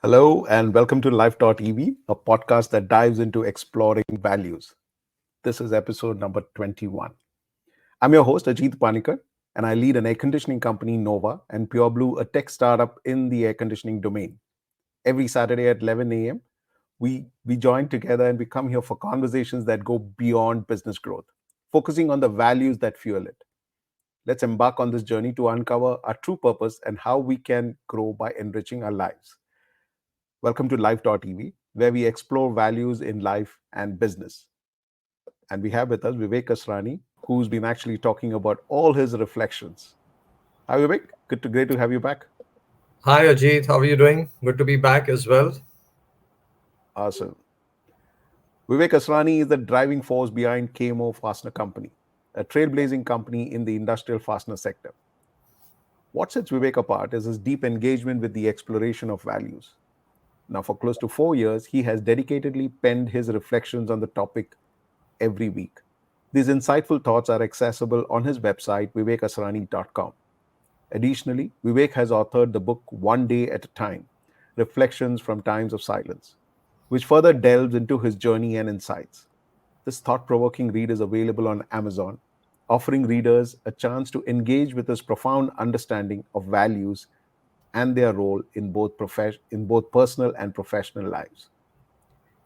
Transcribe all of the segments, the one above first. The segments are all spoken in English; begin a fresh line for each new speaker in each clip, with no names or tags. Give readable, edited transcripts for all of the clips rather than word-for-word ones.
Hello, and welcome to Life.EV, a podcast that dives into exploring values. This is episode number 21. I'm your host, Ajit Panicker, and I lead an air conditioning company, Nova, and Pureblu, a tech startup in the air conditioning domain. Every Saturday at 11 a.m., we join together and we come here for conversations that go beyond business growth, focusing on the values that fuel it. Let's embark on this journey to uncover our true purpose and how we can grow by enriching our lives. Welcome to Life.EV, where we explore values in life and business. And we have with us Vivek Asrani, who's been actually talking about all his reflections. Hi, Vivek. Great to have you back.
Hi Ajit, how are you doing? Good to be back as well.
Awesome. Vivek Asrani is the driving force behind KMO Fastener Company, a trailblazing company in the industrial fastener sector. What sets Vivek apart is his deep engagement with the exploration of values. Now, for close to 4 years, he has dedicatedly penned his reflections on the topic every week. These insightful thoughts are accessible on his website, vivekasrani.com. Additionally, Vivek has authored the book One Day at a Time, Reflections from Times of Silence, which further delves into his journey and insights. This thought provoking read is available on Amazon, offering readers a chance to engage with his profound understanding of values and their role in both personal and professional lives.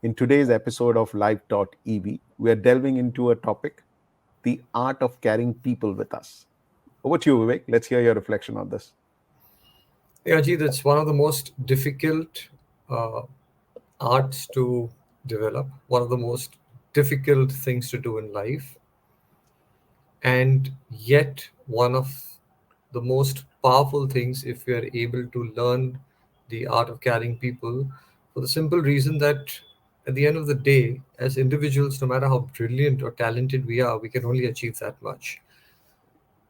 In today's episode of Life.EV, we are delving into a topic: the art of carrying people with us. Over to you, Vivek. Let's hear your reflection on this.
Yeah, Ajit, it's one of the most difficult uh, arts to develop, one of the most difficult things to do in life, and yet one of the most powerful things if we are able to learn the art of carrying people for the simple reason that at the end of the day, as individuals, no matter how brilliant or talented we are, we can only achieve that much.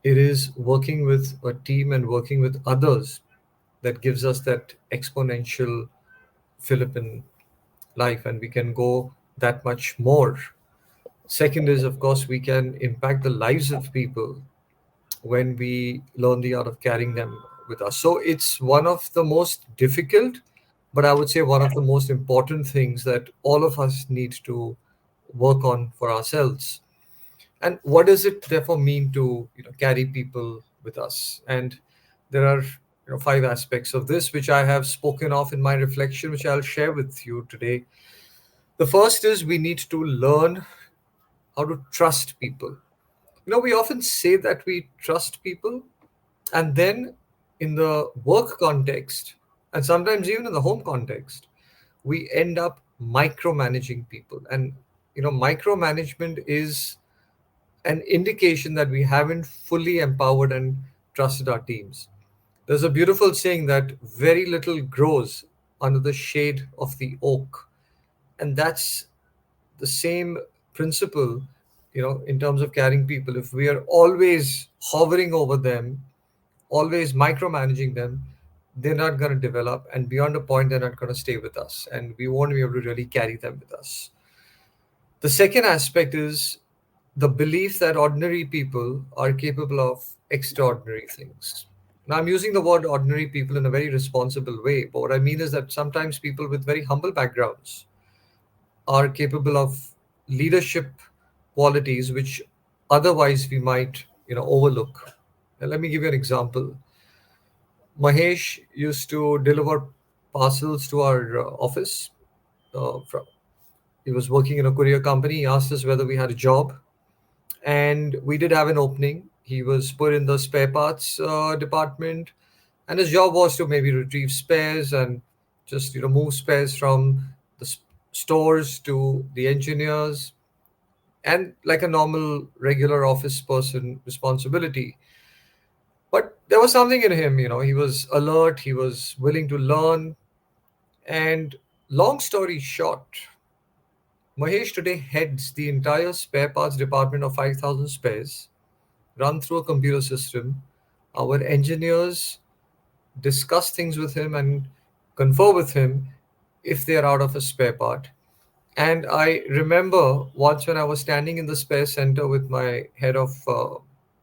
It is working with a team and working with others that gives us that exponential fillip in life, and we can go that much more. Second is, of course, we can impact the lives of people when we learn the art of carrying them with us. So it's one of the most difficult, but I would say one of the most important things that all of us need to work on for ourselves. And what does it therefore mean to carry people with us? And there are five aspects of this which I have spoken of in my reflection, which I'll share with you today. The first is we need to learn how to trust people. We often say that we trust people, and then in the work context, and sometimes even in the home context, we end up micromanaging people. And micromanagement is an indication that we haven't fully empowered and trusted our teams. There's a beautiful saying that very little grows under the shade of the oak. And that's the same principle, in terms of carrying people. If we are always hovering over them, always micromanaging them, they're not going to develop. And beyond a point, they're not going to stay with us. And we won't be able to really carry them with us. The second aspect is the belief that ordinary people are capable of extraordinary things. Now, I'm using the word ordinary people in a very responsible way, but what I mean is that sometimes people with very humble backgrounds are capable of leadership qualities which otherwise we might, overlook. And let me give you an example. Mahesh used to deliver parcels to our office. From, he was working in a courier company. He asked us whether we had a job, and we did have an opening. He was put in the spare parts department, and his job was to maybe retrieve spares and just move spares from the stores to the engineers, and like a normal regular office person responsibility. But there was something in him. He was alert, he was willing to learn. And long story short, Mahesh today heads the entire spare parts department of 5,000 spares run through a computer system. Our engineers discuss things with him and confer with him if they are out of a spare part. And I remember once when I was standing in the spare center with my head of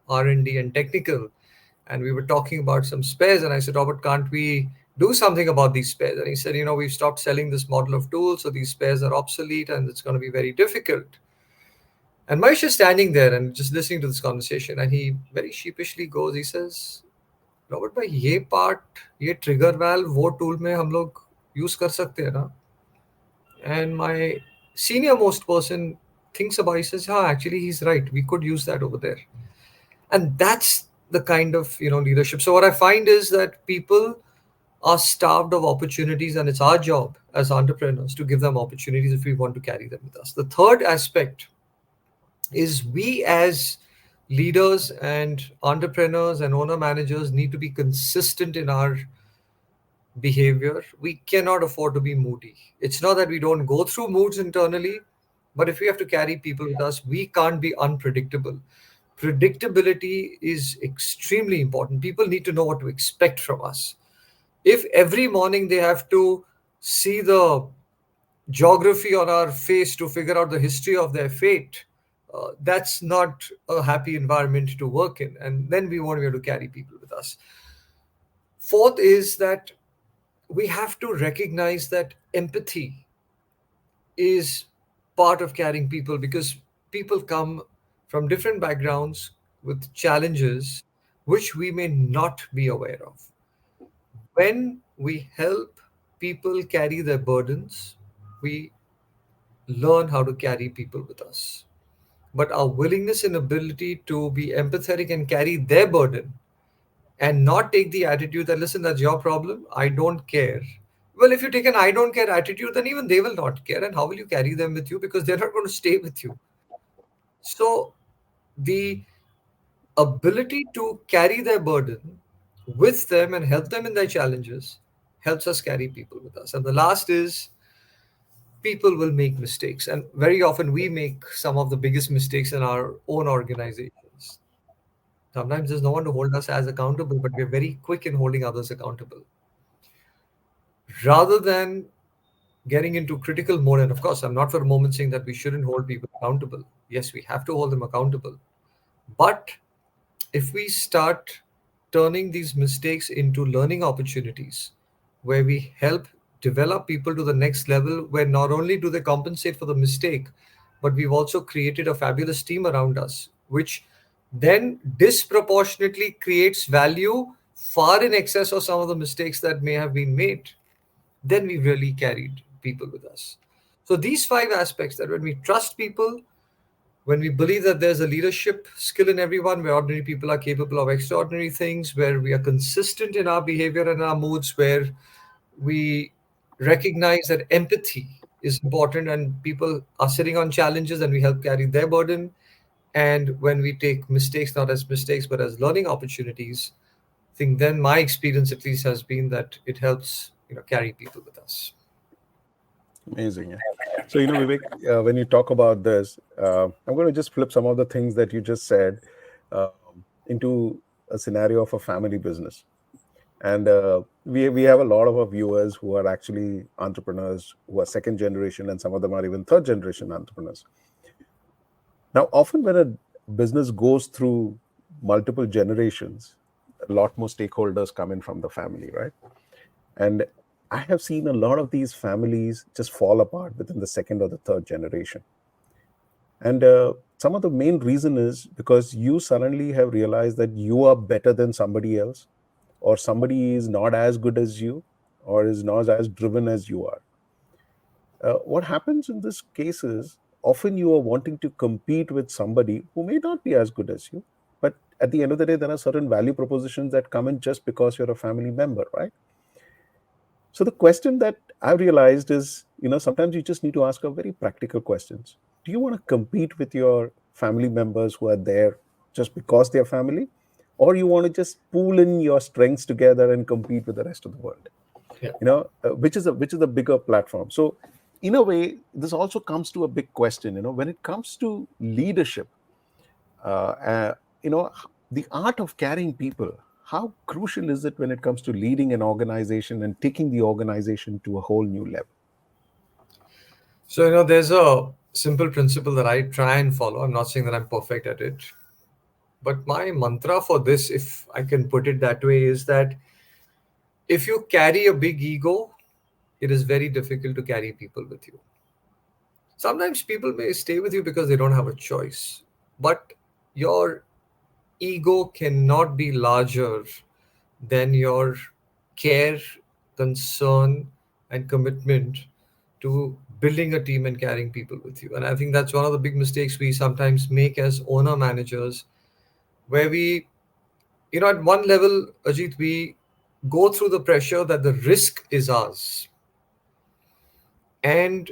R&D and technical, and we were talking about some spares, and I said, Robert, can't we do something about these spares. And he said, we've stopped selling this model of tools, so these spares are obsolete and it's going to be very difficult. And Mahesh is standing there and just listening to this conversation, and he very sheepishly goes, he says, Robert भाई ये part, ये trigger valve वो tool में हम लोग use कर सकते हैं ना? And my senior most person thinks about it, he says, "Yeah, actually, he's right. We could use that over there." And that's the kind of leadership. So what I find is that people are starved of opportunities, and it's our job as entrepreneurs to give them opportunities if we want to carry them with us. The third aspect is we as leaders and entrepreneurs and owner managers need to be consistent in our behavior. We cannot afford to be moody. It's not that we don't go through moods internally, but if we have to carry people with us, we can't be unpredictable. Predictability is extremely important. People need to know what to expect from us. If every morning they have to see the geography on our face to figure out the history of their fate, that's not a happy environment to work in. And then we won't be able to carry people with us. Fourth is that we have to recognize that empathy is part of carrying people, because people come from different backgrounds with challenges which we may not be aware of. When we help people carry their burdens, we learn how to carry people with us. But our willingness and ability to be empathetic and carry their burden and not take the attitude that, listen, that's your problem, I don't care. Well, if you take an I don't care attitude, then even they will not care. And how will you carry them with you? Because they're not going to stay with you. So, the ability to carry their burden with them and help them in their challenges helps us carry people with us. And the last is, people will make mistakes. And very often we make some of the biggest mistakes in our own organizations. Sometimes there's no one to hold us as accountable, but we're very quick in holding others accountable. Rather than getting into critical mode, and of course, I'm not for a moment saying that we shouldn't hold people accountable. Yes, we have to hold them accountable. But if we start turning these mistakes into learning opportunities, where we help develop people to the next level, where not only do they compensate for the mistake, but we've also created a fabulous team around us, which then disproportionately creates value far in excess of some of the mistakes that may have been made, then we really carried people with us. So these five aspects, that when we trust people, when we believe that there's a leadership skill in everyone, where ordinary people are capable of extraordinary things, where we are consistent in our behavior and our moods, where we recognize that empathy is important and people are sitting on challenges and we help carry their burden, and when we take mistakes not as mistakes but as learning opportunities, I think then my experience at least has been that it helps carry people with us.
Amazing. Yeah. So, Vivek, when you talk about this, I'm going to just flip some of the things that you just said uh, into a scenario of a family business. And we have a lot of our viewers who are actually entrepreneurs, who are second generation, and some of them are even third generation entrepreneurs. Now, often when a business goes through multiple generations, a lot more stakeholders come in from the family, right? And I have seen a lot of these families just fall apart within the second or the third generation. And some of the main reason is because you suddenly have realized that you are better than somebody else, or somebody is not as good as you, or is not as driven as you are. What happens in this case is, often you are wanting to compete with somebody who may not be as good as you, but at the end of the day, there are certain value propositions that come in just because you're a family member, right? So the question that I've realized is, sometimes you just need to ask a very practical questions. Do you want to compete with your family members who are there just because they're family? Or you want to just pool in your strengths together and compete with the rest of the world?
Yeah.
Which is a bigger platform. So in a way, this also comes to a big question, when it comes to leadership, the art of carrying people, how crucial is it when it comes to leading an organization and taking the organization to a whole new level?
So, there's a simple principle that I try and follow. I'm not saying that I'm perfect at it, but my mantra for this, if I can put it that way, is that If you carry a big ego, it is very difficult to carry people with you. Sometimes people may stay with you because they don't have a choice, but your ego cannot be larger than your care, concern, and commitment to building a team and carrying people with you. And I think that's one of the big mistakes we sometimes make as owner managers, where we, at one level, Ajit, we go through the pressure that the risk is ours. And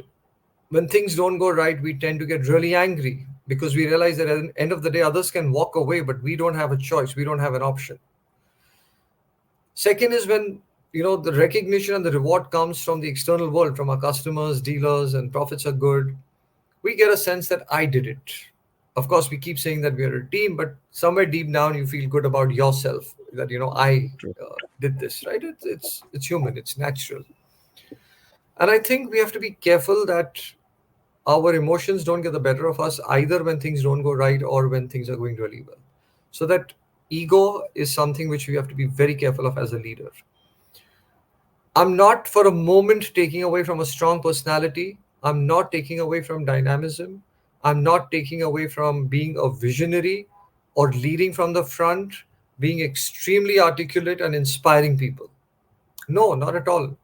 when things don't go right, we tend to get really angry because we realize that at the end of the day, others can walk away, but we don't have a choice. We don't have an option. Second is when the recognition and the reward comes from the external world, from our customers, dealers, and profits are good. We get a sense that I did it. Of course, we keep saying that we are a team, but somewhere deep down, you feel good about yourself that I
True.
did this. Right? It's human. It's natural. And I think we have to be careful that our emotions don't get the better of us either when things don't go right or when things are going really well. So that ego is something which we have to be very careful of as a leader. I'm not for a moment taking away from a strong personality. I'm not taking away from dynamism. I'm not taking away from being a visionary or leading from the front, being extremely articulate and inspiring people. No, not at all.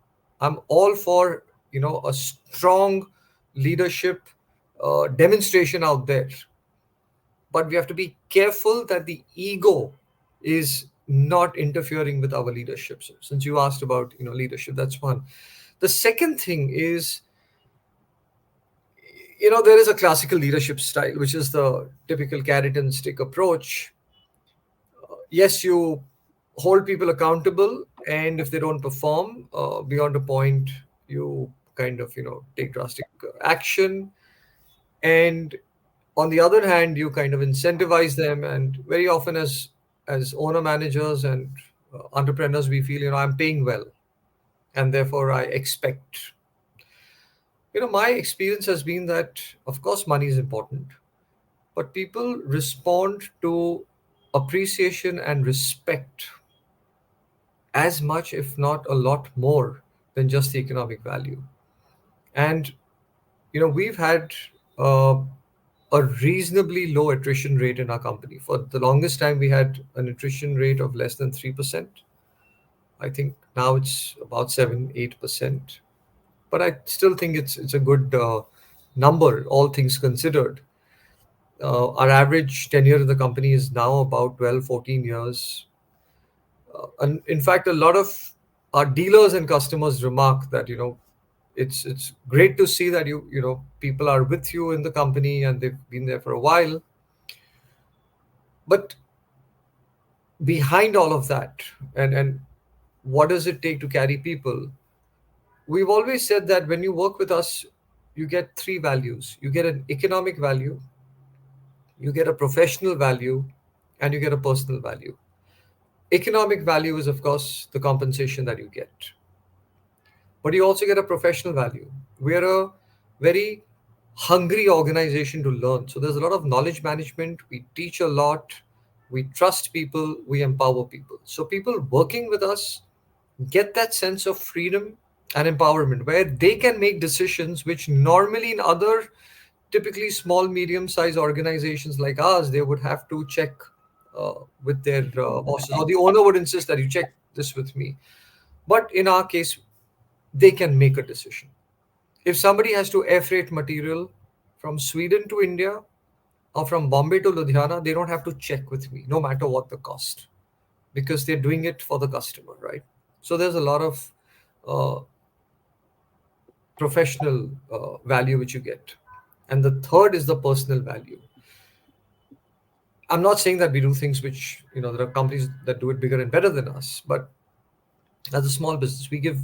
I'm all for, a strong leadership demonstration out there. But we have to be careful that the ego is not interfering with our leadership. So since you asked about leadership, that's one. The second thing is, there is a classical leadership style, which is the typical carrot and stick approach. Yes, you hold people accountable, and if they don't perform beyond a point, you kind of take drastic action. And on the other hand, you kind of incentivize them, and very often as owner managers and entrepreneurs, we feel I'm paying well, and therefore I expect. My experience has been that, of course, money is important, but people respond to appreciation and respect as much, if not a lot more, than just the economic value. And we've had uh, a reasonably low attrition rate in our company. For the longest time, we had an attrition rate of less than 3%. I think now it's about 7-8%. But I still think it's a good number, all things considered. Our average tenure in the company is now about 12-14 years. And in fact, a lot of our dealers and customers remark that it's great to see that people are with you in the company and they've been there for a while. But behind all of that, and what does it take to carry people? We've always said that when you work with us, you get three values. You get an economic value, you get a professional value, and you get a personal value. Economic value is, of course, the compensation that you get, but you also get a professional value. We are a very hungry organization to learn. So there's a lot of knowledge management. We teach a lot. We trust people. We empower people. So people working with us get that sense of freedom and empowerment where they can make decisions which normally in other typically small medium sized organizations like ours they would have to check with their bosses, or the owner would insist that you check this with me. But in our case, they can make a decision. If somebody has to air freight material from Sweden to India or from Bombay to Ludhiana, they don't have to check with me, no matter what the cost, because they're doing it for the customer, right? So there's a lot of uh, professional value which you get. And the third is the personal value. I'm not saying that we do things which, there are companies that do it bigger and better than us, but as a small business, we give,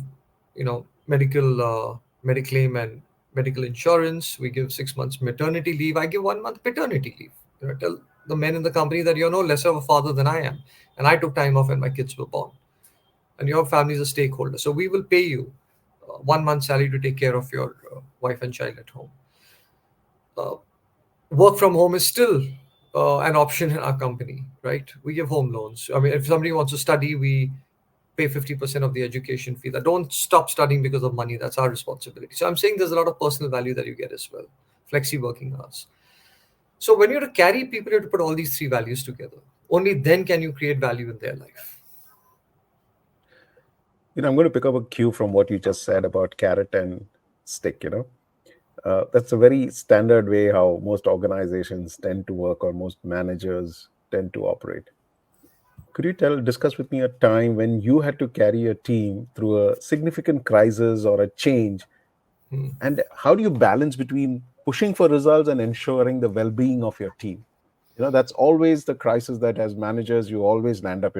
medical, mediclaim and medical insurance. We give 6 months maternity leave. I give 1 month paternity leave. Tell the men in the company that you're no less of a father than I am. And I took time off when my kids were born. And your family is a stakeholder. So we will pay you 1 month salary to take care of your wife and child at home. Uh, Work from home is still an option in our company, right? We give home loans. I mean, if somebody wants to study, we pay 50% of the education fee. That don't stop studying because of money. That's our responsibility. So I'm saying there's a lot of personal value that you get as well. Flexi working hours. So when you're to carry people, you have to put all these three values together. Only then can you create value in their life.
I'm going to pick up a cue from what you just said about carrot and stick. That's a very standard way how most organizations tend to work, or most managers tend to operate. Could you discuss with me a time when you had to carry a team through a significant crisis or a change,
Hmm.
and how do you balance between pushing for results and ensuring the well-being of your team? That's always the crisis that, as managers, you always land up.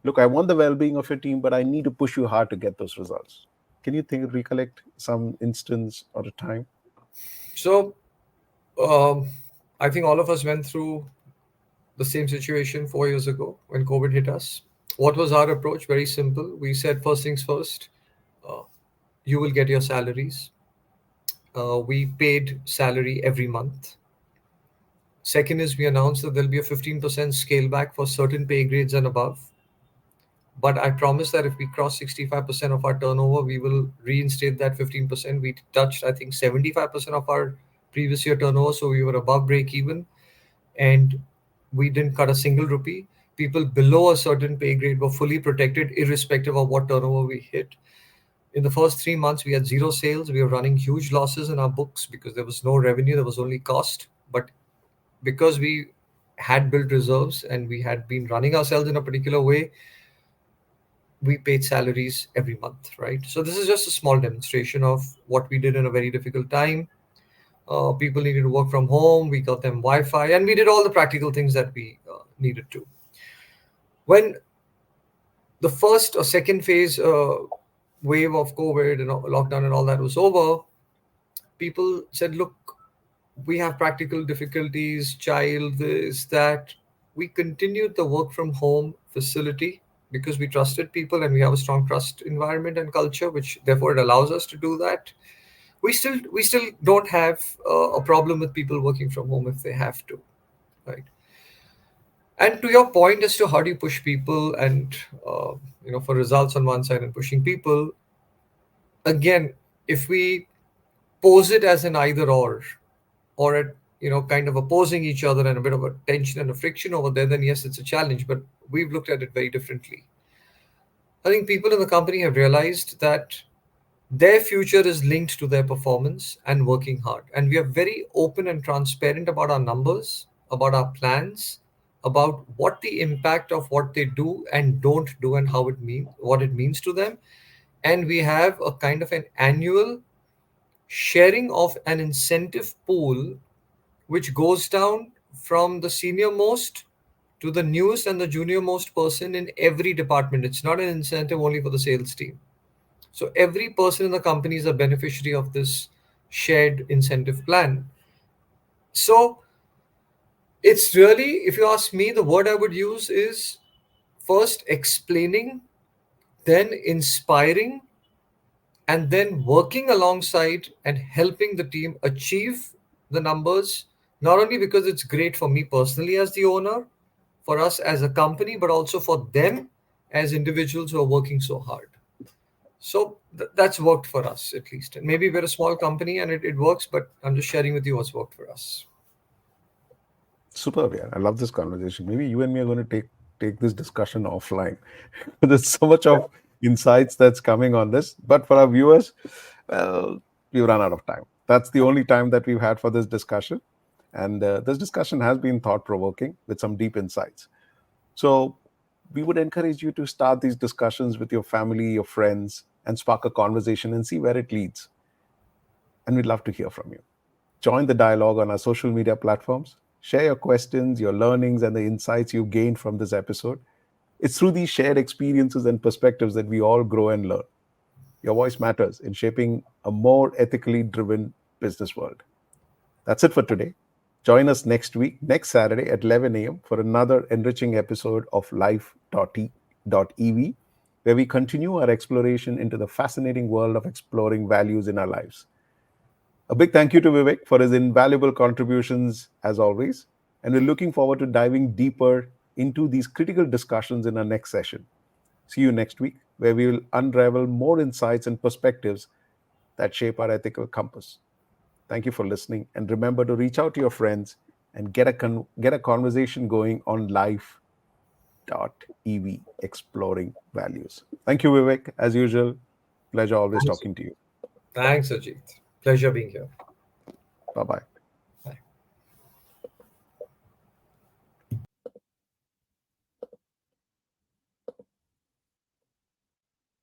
Look, I want the well-being of your team, but I need to push you hard to get those results. Can you recollect some instance or a time?
So um, I think all of us went through the same situation 4 years ago when COVID hit us. What was our approach? Very simple. We said, first things first, uh, you will get your salaries. We paid salary every month. Second is we announced that there'll be a 15% scale back for certain pay grades and above. But I promise that if we cross 65% of our turnover, we will reinstate that 15%. We touched, I think, 75% of our previous year turnover. So we were above break even, and we didn't cut a single rupee. People below a certain pay grade were fully protected, irrespective of what turnover we hit. In the first 3 months, we had zero sales. We were running huge losses in our books because there was no revenue, there was only cost. But because we had built reserves and we had been running ourselves in a particular way, we paid salaries every month, right? So this is just a small demonstration of what we did in a very difficult time. People needed to work from home. We got them Wi-Fi, and we did all the practical things that we needed to. When the first or second phase wave of COVID and lockdown and all that was over, people said, "Look, we have practical difficulties, child, this, that." We continued the work from home facility because we trusted people and we have a strong trust environment and culture, which therefore it allows us to do that. We still don't have a problem with people working from home if they have to, right? And to your point as to how do you push people and for results on one side and pushing people, again, if we pose it as an either or at kind of opposing each other and a bit of a tension and a friction over there, then yes, it's a challenge. But we've looked at it very differently. I think people in the company have realized that their future is linked to their performance and working hard. And we are very open and transparent about our numbers, about our plans, about what the impact of what they do and don't do and what it means to them. And we have a kind of an annual sharing of an incentive pool which goes down from the senior most to the newest and the junior most person in every department. It's not an incentive only for the sales team. So every person in the company is a beneficiary of this shared incentive plan. So it's really, if you ask me, the word I would use is first explaining, then inspiring, and then working alongside and helping the team achieve the numbers, not only because it's great for me personally as the owner, for us as a company, but also for them as individuals who are working so hard. So that's worked for us at least. And maybe we're a small company and it works, but I'm just sharing with you what's worked for us.
Superb, yeah. I love this conversation. Maybe you and me are going to take this discussion offline. There's so much of insights that's coming on this. But for our viewers, well, we've run out of time. That's the only time that we've had for this discussion. And this discussion has been thought-provoking with some deep insights. So we would encourage you to start these discussions with your family, your friends, and spark a conversation and see where it leads. And we'd love to hear from you. Join the dialogue on our social media platforms. Share your questions, your learnings, and the insights you've gained from this episode. It's through these shared experiences and perspectives that we all grow and learn. Your voice matters in shaping a more ethically driven business world. That's it for today. Join us next week, next Saturday at 11 a.m. for another enriching episode of Life.EV, where we continue our exploration into the fascinating world of exploring values in our lives. A big thank you to Vivek for his invaluable contributions as always. And we're looking forward to diving deeper into these critical discussions in our next session. See you next week, where we will unravel more insights and perspectives that shape our ethical compass. Thank you for listening, and remember to reach out to your friends and get a conversation going on Life.EV, exploring values. Thank you, Vivek. As usual, pleasure always
Thanks.
talking to you.
Thanks, Ajit. Pleasure being here.
Bye bye.